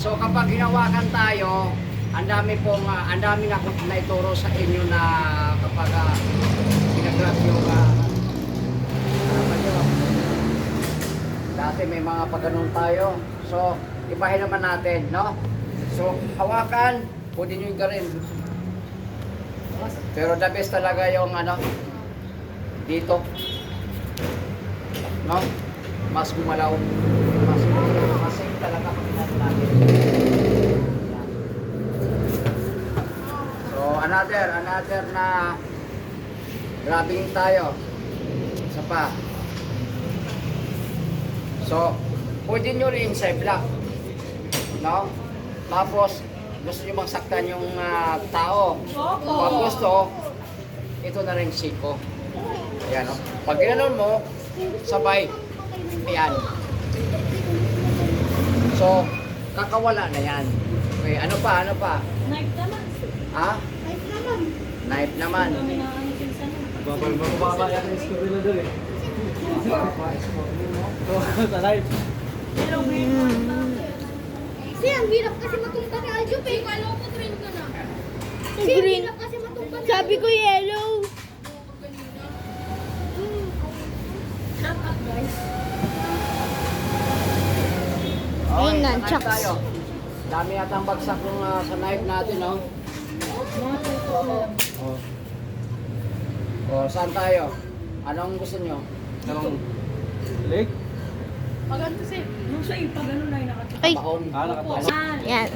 So kapag hinawakan tayo, ang dami nga akong naituro sa inyo na kapag pinagrab yung harapan nyo. Dati may mga pagganon tayo. So, ibahin naman natin, no? So, hawakan, pwede nyo yung garin. Pero the best talaga yung dito. No? Mas gumalaw. Mas safe talaga pag ginagawa natin. So, another na grabbing tayo. Isa pa. So, pwede nyo rin sa block. No? Tapos, gusto nyo magsaktan yung tao. Pag gusto, ito na rin siko. Ayan, no? Pag ginanon mo, sabay. Ayan. So, kakawala na yan. Okay, ano pa? Knife naman. Ha? Knife naman. Bababa yan ang story na doon eh. Talay. Kasi ang hirap kasi matumpa ni Aljo, eh. Ano ko green ka na? Kasi ang Green. hirap kasi matumpa ni Sabi ko yellow. Shut up, guys. Okay, Ayun na, sa knife chucks. tayo. Dami yata ang bagsak ng sa knife natin, no? Oh. Oh, saan tayo? Anong gusto nyo? Anong Leg? Pag ano kasi, nung siya yung pag ano na yung nakatapos. taon? Nakataas. Yan.